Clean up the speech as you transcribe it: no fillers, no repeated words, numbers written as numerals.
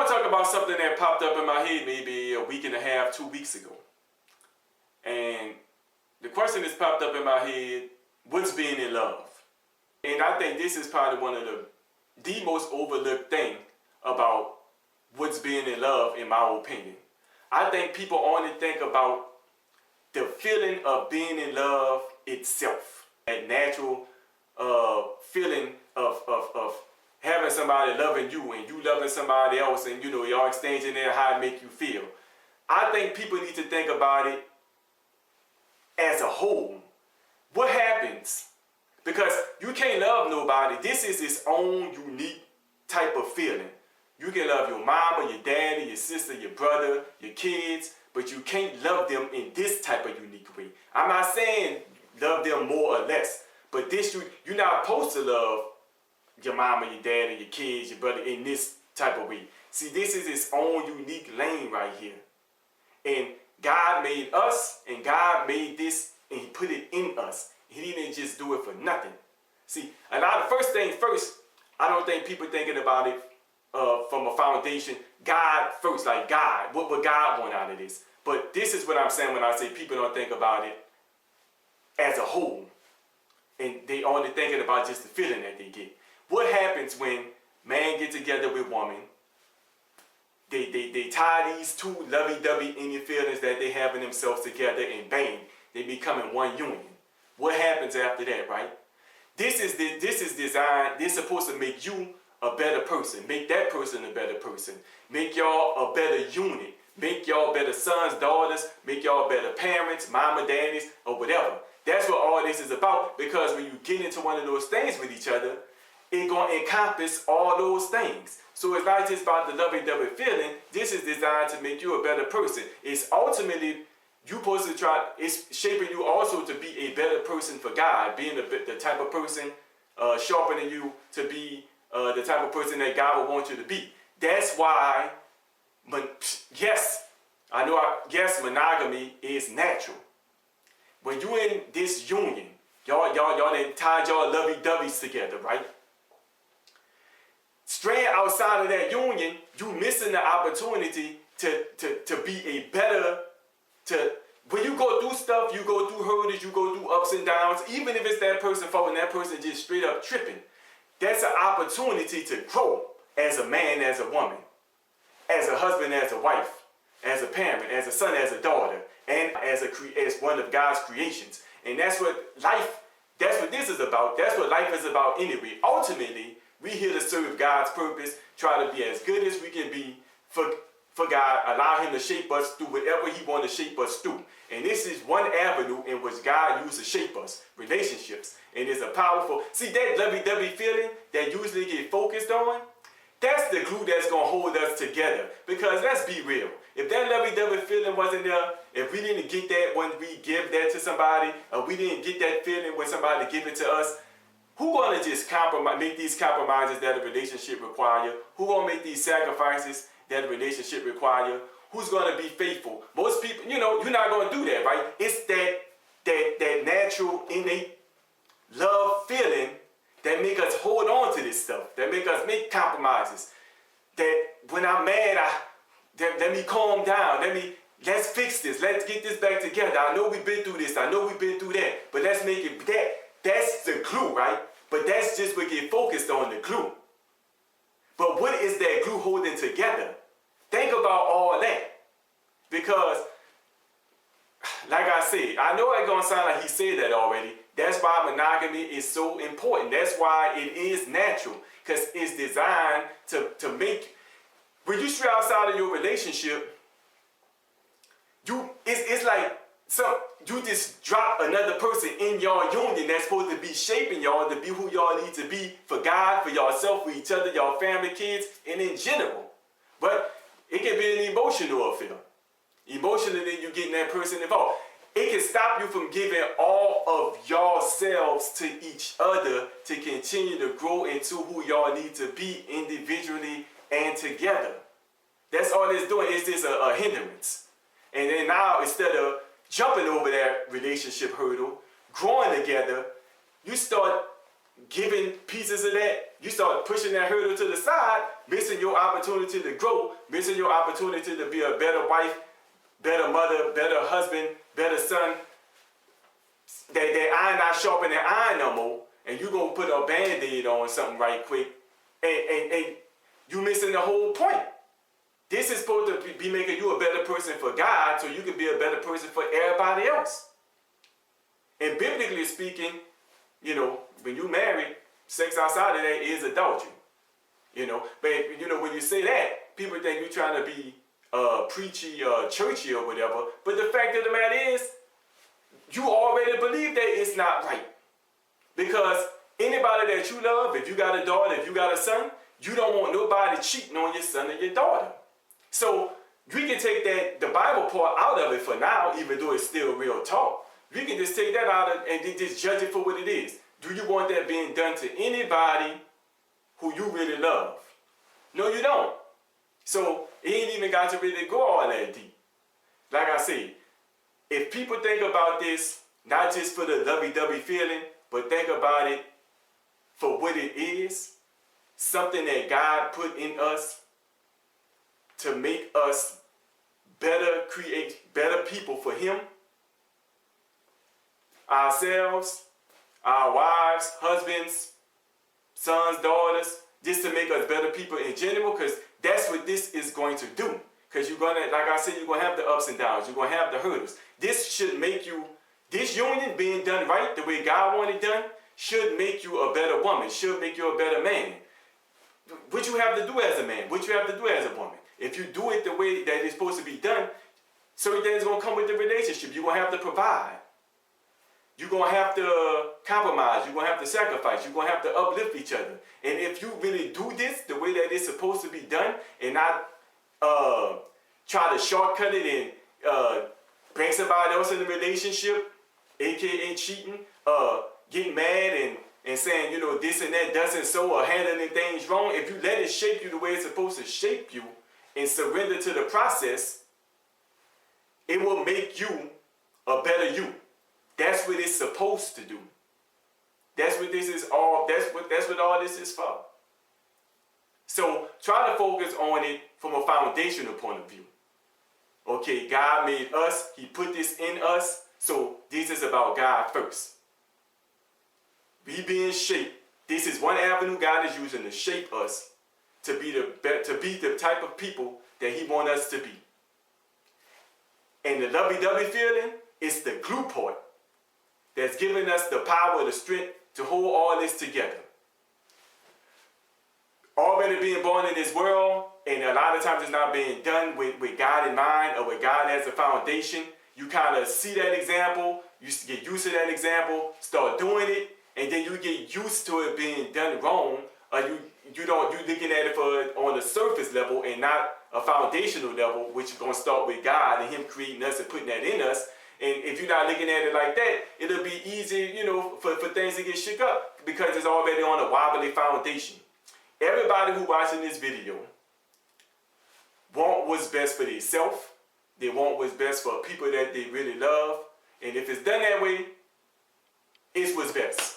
want to talk about something that popped up in my head maybe a week and a half, 2 weeks ago. And the question that's popped up in my head, what's being in love? And I think this is probably one of the most overlooked thing about what's being in love, in my opinion. I think people only think about the feeling of being in love itself. That natural feeling of having somebody loving you and you loving somebody else, and you know, y'all exchanging there how it make you feel. I think people need to think about it as a whole. What happens? Because you can't love nobody. This is its own unique type of feeling. You can love your mama, your daddy, your sister, your brother, your kids, but you can't love them in this type of unique way. I'm not saying love them more or less, but this you're not supposed to love your mama, your daddy, your kids, your brother in this type of way. See, this is its own unique lane right here. And God made us, and God made this, and He put it in us. He didn't just do it for nothing. See, a lot of first things first, I don't think people thinking about it from a foundation. God first, like God. What would God want out of this? But this is what I'm saying when I say people don't think about it as a whole. And they only thinking about just the feeling that they get. What happens when man get together with woman? They tie these two lovey-dovey Indian feelings that they have in themselves together, and bang, they becoming one union. What happens after that, right? This is designed, this is supposed to make you a better person, make that person a better person, make y'all a better unit, make y'all better sons, daughters, make y'all better parents, mama, daddies, or whatever. That's what all this is about, because when you get into one of those things with each other, it's going to encompass all those things. So it's not just about the lovey-dovey feeling. This is designed to make you a better person. It's ultimately, you're supposed to try, it's shaping you also to be a better person for God, being the type of person, sharpening you to be the type of person that God would want you to be. That's why, yes, monogamy is natural. When you're in this union, y'all done tied y'all lovey-doveys together, right? Straying outside of that union, you missing the opportunity to be a better, when you go through stuff, you go through hurdles, you go through ups and downs, even if it's that person fault and that person just straight up tripping. That's an opportunity to grow as a man, as a woman, as a husband, as a wife, as a parent, as a son, as a daughter, and as one of God's creations. And that's what this is about. That's what life is about anyway. Ultimately, we're here to serve God's purpose, try to be as good as we can be for God, allow Him to shape us through whatever He wants to shape us through. And this is one avenue in which God uses to shape us, relationships. And it's a powerful, see that lovey-dovey feeling that usually get focused on, that's the glue that's going to hold us together. Because let's be real, if that lovey-dovey feeling wasn't there, if we didn't get that when we give that to somebody, or we didn't get that feeling when somebody give it to us, who going to just make these compromises that a relationship require? Who going to make these sacrifices that a relationship require? Who's going to be faithful? Most people, you know, you're not going to do that, right? It's that natural, innate love feeling that make us hold on to this stuff, that make us make compromises. That when I'm mad, let me calm down. Let's fix this. Let's get this back together. I know we've been through this. I know we've been through that. But let's make it that. That's the glue, right? But that's just what get focused on, the glue. But what is that glue holding together? Think about all that. Because, like I said, I know it's going to sound like he said that already. That's why monogamy is so important. That's why it is natural. Because it's designed to make, when you stray outside of your relationship, it's like, you just drop another person in your union that's supposed to be shaping y'all to be who y'all need to be for God, for yourself, for each other, y'all family, kids, and in general. But it can be an emotional affair. Emotionally, you getting that person involved. It can stop you from giving all of yourselves to each other to continue to grow into who y'all need to be individually and together. That's all it's doing. It's just a hindrance. And then now, instead of jumping over that relationship hurdle, growing together, you start giving pieces of that, you start pushing that hurdle to the side, missing your opportunity to grow, missing your opportunity to be a better wife, better mother, better husband, better son. That iron not sharpening iron no more, and you gonna put a band-aid on something right quick, and you missing the whole point. This is supposed to be making you a better person for God, so you can be a better person for everybody else. And biblically speaking, you know, when you marry, sex outside of that is adultery. You know, but you know, when you say that, people think you're trying to be preachy, churchy or whatever. But the fact of the matter is, you already believe that it's not right. Because anybody that you love, if you got a daughter, if you got a son, you don't want nobody cheating on your son or your daughter. So we can take the Bible part out of it for now, even though it's still real talk. We can just take that out and just judge it for what it is. Do you want that being done to anybody who you really love? No, you don't. So it ain't even got to really go all that deep. Like I said, if people think about this, not just for the lovey-dovey feeling, but think about it for what it is, something that God put in us to make us better, create better people for Him, ourselves, our wives, husbands, sons, daughters, just to make us better people in general, because that's what this is going to do. Because you're going to, like I said, you're going to have the ups and downs. You're going to have the hurdles. This should make you, this union being done right, the way God wanted it done, should make you a better woman, should make you a better man. What you have to do as a man, what you have to do as a woman. If you do it the way that it's supposed to be done, certain things are going to come with the relationship. You're going to have to provide. You're going to have to compromise. You're going to have to sacrifice. You're going to have to uplift each other. And if you really do this the way that it's supposed to be done and not try to shortcut it and bring somebody else in the relationship, aka cheating, getting mad and saying, you know, this and that doesn't so, or handling things wrong, if you let it shape you the way it's supposed to shape you and surrender to the process, it will make you a better you. That's what it's supposed to do. That's what this is all, that's what all this is for. So try to focus on it from a foundational point of view. Okay, God made us, He put this in us, so this is about God first. We being shaped. This is one avenue God is using to shape us to be the type of people that He wants us to be. And the lovey-dovey feeling is the glue part that's giving us the power, the strength to hold all this together. Already being born in this world, and a lot of times it's not being done with God in mind or with God as a foundation. You kind of see that example, you get used to that example, start doing it, and then you get used to it being done wrong, or you're looking at it on a surface level and not a foundational level, which is going to start with God and Him creating us and putting that in us. And if you're not looking at it like that, it'll be easy, you know, for things to get shook up because it's already on a wobbly foundation. Everybody who watching this video want what's best for themselves. They want what's best for people that they really love. And if it's done that way, it's what's best.